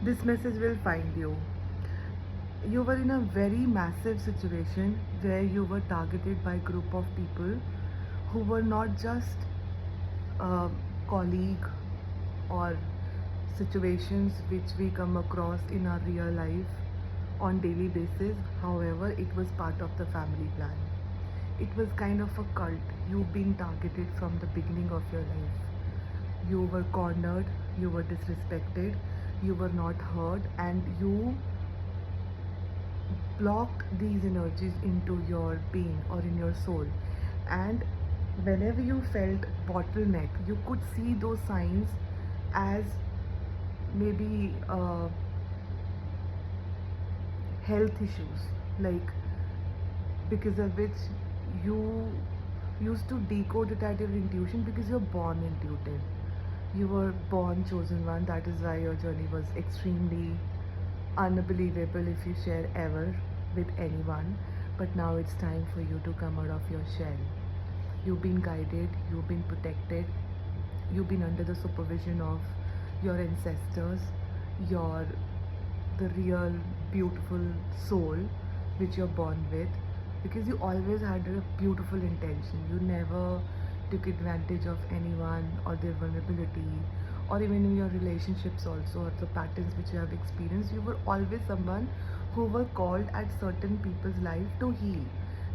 this message will find you. You were in a very massive situation where you were targeted by a group of people who were not just a colleague or situations which we come across in our real life on daily basis. However, it was part of the family plan. It was kind of a cult. You've been targeted from the beginning of your life. You were cornered, you were disrespected, you were not heard, and you blocked these energies into your being or in your soul. And whenever you felt bottleneck, you could see those signs as maybe health issues, like because of which you used to decode it at your intuition, because you're born intuitive. You were born chosen one. That is why your journey was extremely unbelievable if you share ever with anyone. But now it's time for you to come out of your shell. You've been guided, you've been protected, you've been under the supervision of your ancestors, your the real beautiful soul which you're born with, because you always had a beautiful intention. You never took advantage of anyone or their vulnerability, or even in your relationships also, or the patterns which you have experienced. You were always someone who were called at certain people's life to heal,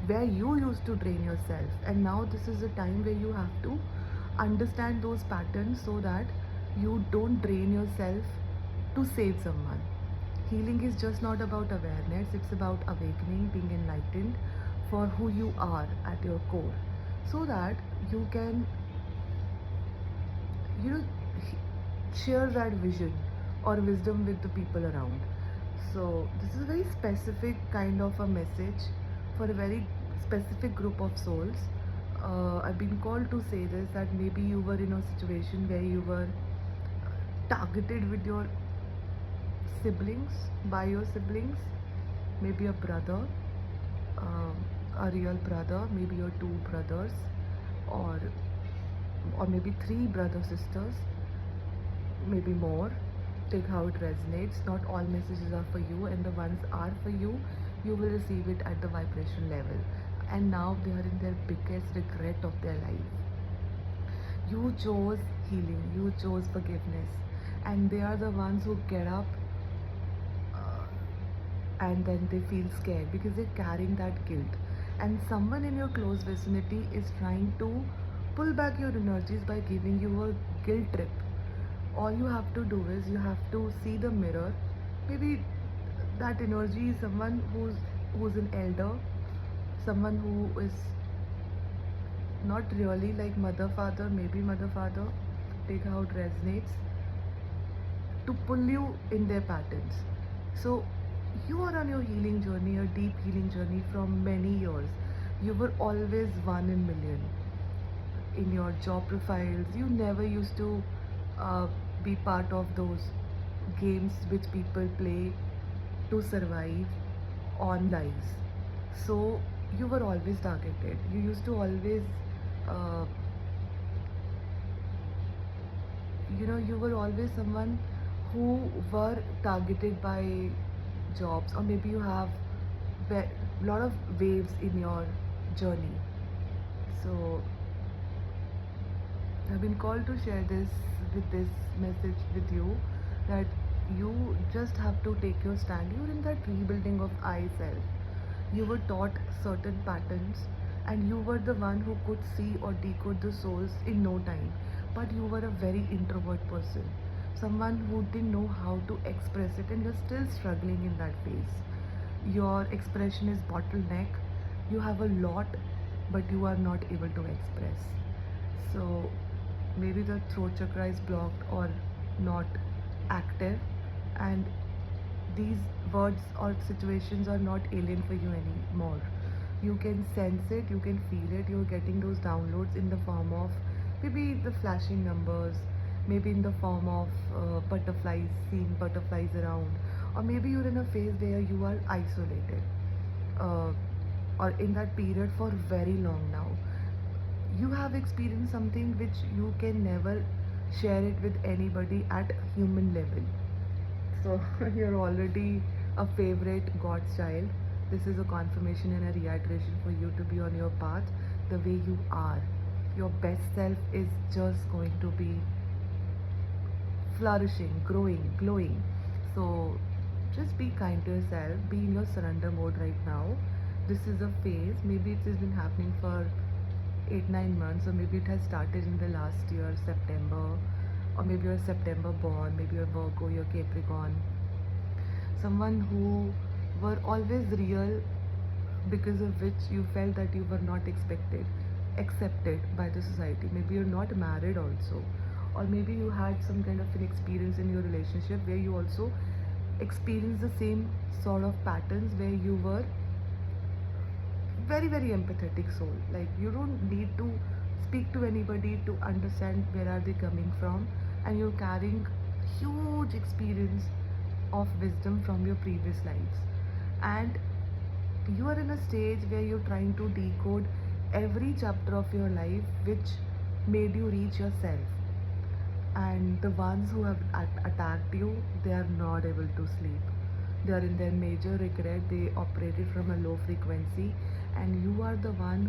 where you used to drain yourself. And now this is a time where you have to understand those patterns so that you don't drain yourself to save someone. Healing is just not about awareness, it's about awakening, being enlightened for who you are at your core, so that you can, you know, share that vision or wisdom with the people around. So, this is a very specific kind of a message for a very specific group of souls. I've been called to say this, that maybe you were in a situation where you were targeted with your siblings, by your siblings, maybe a brother, a real brother, maybe your two brothers, or maybe three brother sisters, maybe more. Take how it resonates. Not all messages are for you, and the ones are for you, you will receive it at the vibration level. And now they are in their biggest regret of their life. You chose healing, you chose forgiveness, and they are the ones who get up and then they feel scared because they're carrying that guilt. And someone in your close vicinity is trying to pull back your energies by giving you a guilt trip. All you have to do is you have to see the mirror. Maybe that energy is someone who's an elder, someone who is not really like mother father, maybe mother father. Take how it resonates, to pull you in their patterns. So you are on your healing journey, a deep healing journey from many years. You were always one in million. In your job profiles, you never used to be part of those games which people play to survive on lives. So you were always targeted. You used to always, uh, you were always someone who were targeted by jobs, or maybe you have a lot of waves in your journey. So I've been called to share this message with you, that you just have to take your stand. You're in that rebuilding of I self. You were taught certain patterns, and you were the one who could see or decode the souls in no time. But you were a very introvert person, someone who didn't know how to express it, and you're still struggling in that phase. Your expression is bottleneck. You have a lot, but you are not able to express. So maybe the throat chakra is blocked or not active, and these words or situations are not alien for you anymore. You can sense it, you can feel it. You're getting those downloads in the form of maybe the flashing numbers, maybe in the form of butterflies, seeing butterflies around, or maybe you're in a phase where you are isolated, uh, or in that period for very long now. You have experienced something which you can never share it with anybody at human level. So you're already a favorite God's child. This is a confirmation and a reiteration for you to be on your path the way you are. Your best self is just going to be flourishing, growing, glowing. So just be kind to yourself, be in your surrender mode right now. This is a phase, maybe it has been happening for 8 9 months, or maybe it has started in the last year, September, or maybe you're a September born, maybe you're Virgo, you're Capricorn. Someone who were always real, because of which you felt that you were not accepted by the society. Maybe you're not married also, or maybe you had some kind of an experience in your relationship where you also experienced the same sort of patterns, where you were very empathetic soul. Like, you don't need to speak to anybody to understand where are they coming from, and you're carrying huge experience of wisdom from your previous lives, and you are in a stage where you're trying to decode every chapter of your life which made you reach yourself. And the ones who have attacked you, they are not able to sleep. They are in their major regret. They operated from a low frequency, and you are the one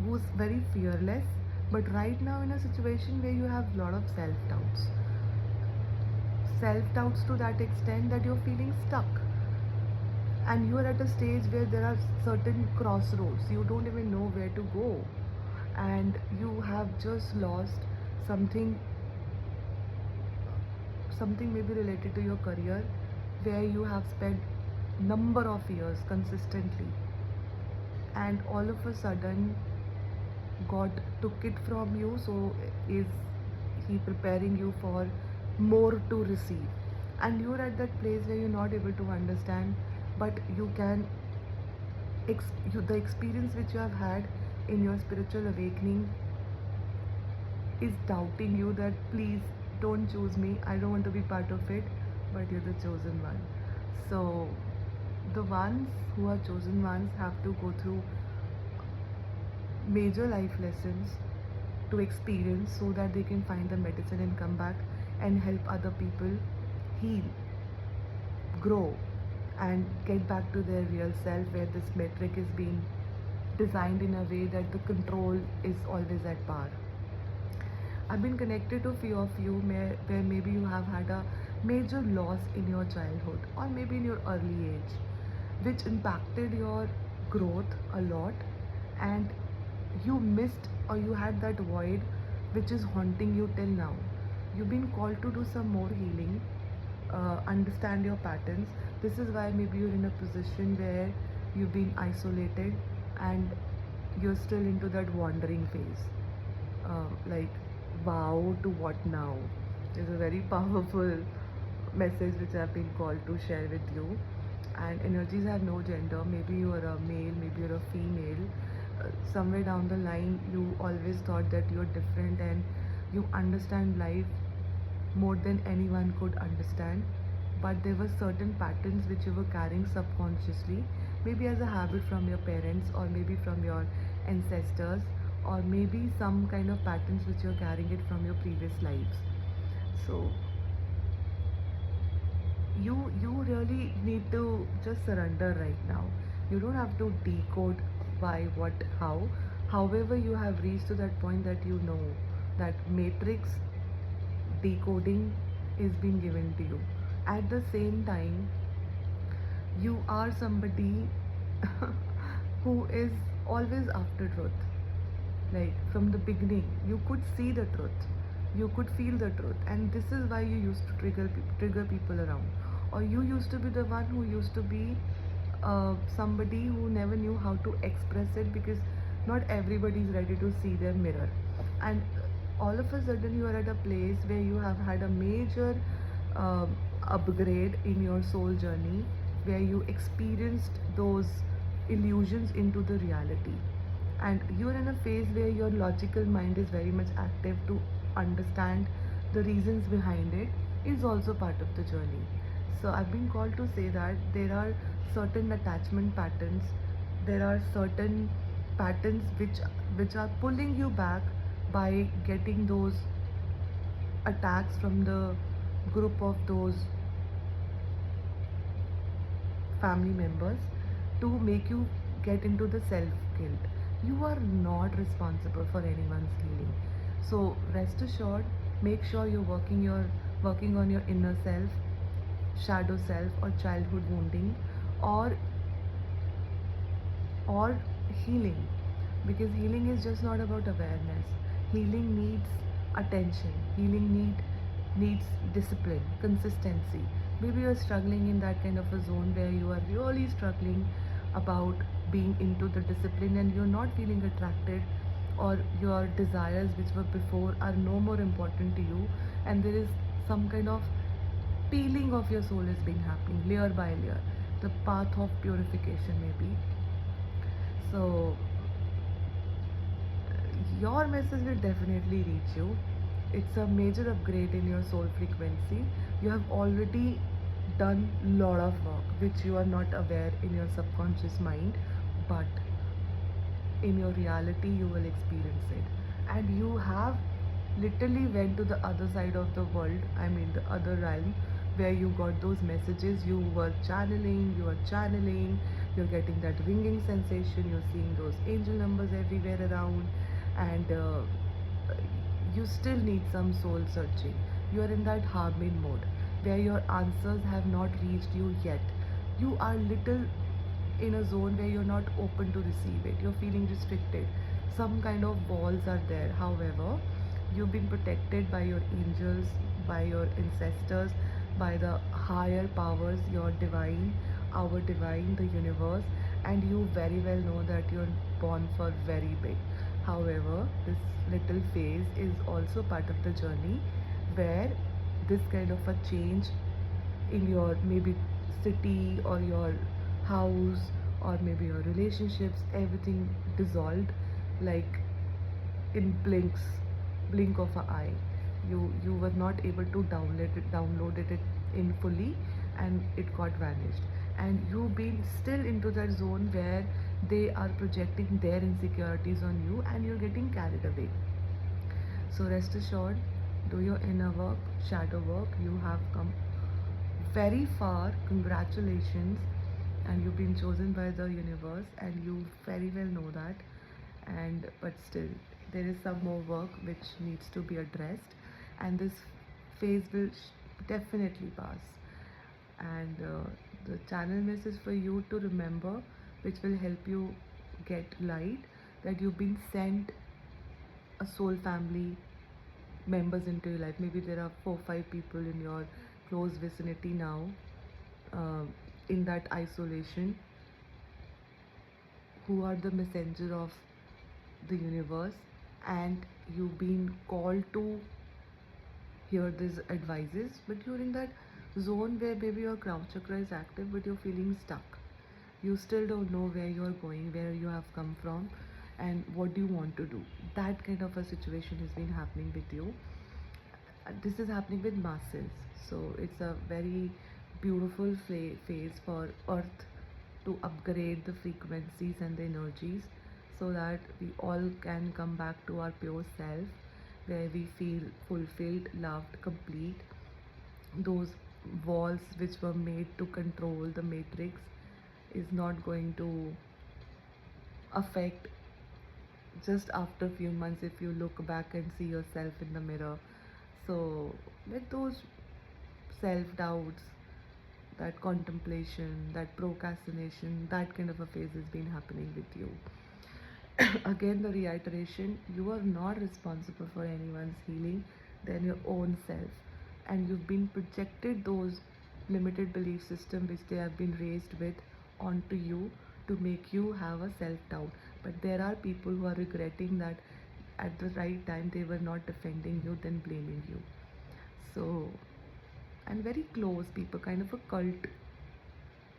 who's very fearless, but right now in a situation where you have a lot of self doubts to that extent that you're feeling stuck, and you are at a stage where there are certain crossroads, you don't even know where to go, and you have just lost something, maybe related to your career, where you have spent number of years consistently, and all of a sudden God took it from you. So is he preparing you for more to receive? And you're at that place where you're not able to understand, but you can the experience which you have had in your spiritual awakening is doubting you that please don't choose me, I don't want to be part of it, but you're the chosen one. So the ones who are chosen ones have to go through major life lessons to experience, so that they can find the medicine and come back and help other people heal, grow, and get back to their real self, where this metric is being designed in a way that the control is always at par. I've been connected to few of you where maybe you have had a major loss in your childhood, or maybe in your early age, which impacted your growth a lot, and you missed, or you had that void which is haunting you till now. You've been called to do some more healing, understand your patterns. This is why maybe you're in a position where you've been isolated and you're still into that wandering phase. Like, wow, to what now? Is a very powerful message which I've been called to share with you. And energies have no gender. Maybe you are a male, maybe you're a female. Somewhere down the line, you always thought that you're different and you understand life more than anyone could understand. But there were certain patterns which you were carrying subconsciously, maybe as a habit from your parents, or maybe from your ancestors, or maybe some kind of patterns which you're carrying it from your previous lives. So you really need to just surrender right now. You don't have to decode why, what, how. However, you have reached to that point that you know that matrix decoding is being given to you. At the same time, you are somebody who is always after truth. Like, from the beginning, you could see the truth, you could feel the truth, and this is why you used to trigger people around, or you used to be the one who used to be somebody who never knew how to express it, because not everybody is ready to see their mirror. And all of a sudden you are at a place where you have had a major upgrade in your soul journey, where you experienced those illusions into the reality, and you're in a phase where your logical mind is very much active to understand the reasons behind it, is also part of the journey. So I've been called to say that there are certain attachment patterns, there are certain patterns which are pulling you back by getting those attacks from the group of those family members to make you get into the self guilt. You are not responsible for anyone's healing. So rest assured, make sure you're working on your inner self, shadow self, or childhood wounding, or or healing, because healing is just not about awareness. Healing needs attention. Healing needs discipline, consistency. Maybe you're struggling in that kind of a zone where you are really struggling about being into the discipline, and you're not feeling attracted, or your desires which were before are no more important to you, and there is some kind of peeling of your soul is being happening layer by layer, the path of purification maybe. So your message will definitely reach you. It's a major upgrade in your soul frequency. You have already done lot of work which you are not aware in your subconscious mind, but in your reality you will experience it. And you have literally went to the other side of the world, I mean the other realm, where you got those messages. You were channeling, you're getting that ringing sensation, you're seeing those angel numbers everywhere around, and you still need some soul searching. You are in that harming mode where your answers have not reached you yet. You are little in a zone where you're not open to receive it. You're feeling restricted. Some kind of walls are there. However, you've been protected by your angels, by your ancestors, by the higher powers, your divine, our divine, the universe, and you very well know that you're born for very big. However, this little phase is also part of the journey where this kind of a change in your maybe city or your house or maybe your relationships, everything dissolved like in blink of an eye. You were not able to download it in fully, and it got vanished, and you've been still into that zone where they are projecting their insecurities on you and you're getting carried away. So rest assured, do your inner work, shadow work. You have come very far. Congratulations, and you've been chosen by the universe, and you very well know that. And but still, there is some more work which needs to be addressed, and this phase will definitely pass. And the channel message for you to remember, which will help you get light, that you've been sent a soul family members into your life. Maybe there are 4 5 people in your close vicinity now, uh, in that isolation, who are the messenger of the universe, and you've been called to hear these advices, but you're in that zone where maybe your crown chakra is active but you're feeling stuck. You still don't know where you're going, where you have come from, and what do you want to do. That kind of a situation has been happening with you. This is happening with masses, so it's a very beautiful phase for earth to upgrade the frequencies and the energies, so that we all can come back to our pure self, where we feel fulfilled, loved, complete. Those walls which were made to control the matrix is not going to affect just after a few months if you look back and see yourself in the mirror. So let those self doubts, that contemplation, that procrastination, that kind of a phase has been happening with you. Again, the reiteration, you are not responsible for anyone's healing than your own self. And you've been projected those limited belief system which they have been raised with onto you to make you have a self doubt. But there are people who are regretting that at the right time they were not defending you, then blaming you. So, and very close people, kind of a cult,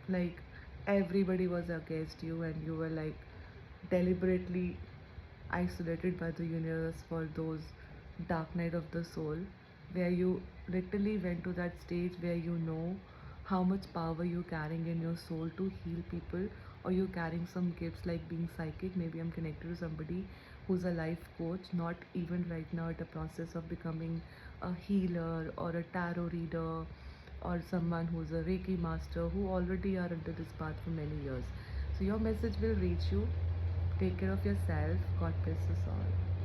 like everybody was against you and you were like deliberately isolated by the universe for those dark night of the soul, where you literally went to that stage where you know how much power you're carrying in your soul to heal people, or you're carrying some gifts like being psychic. Maybe I'm connected to somebody who's a life coach, not even right now at a process of becoming a healer or a tarot reader or someone who's a Reiki master who already are into this path for many years. So your message will reach you. Take care of yourself. God bless us all.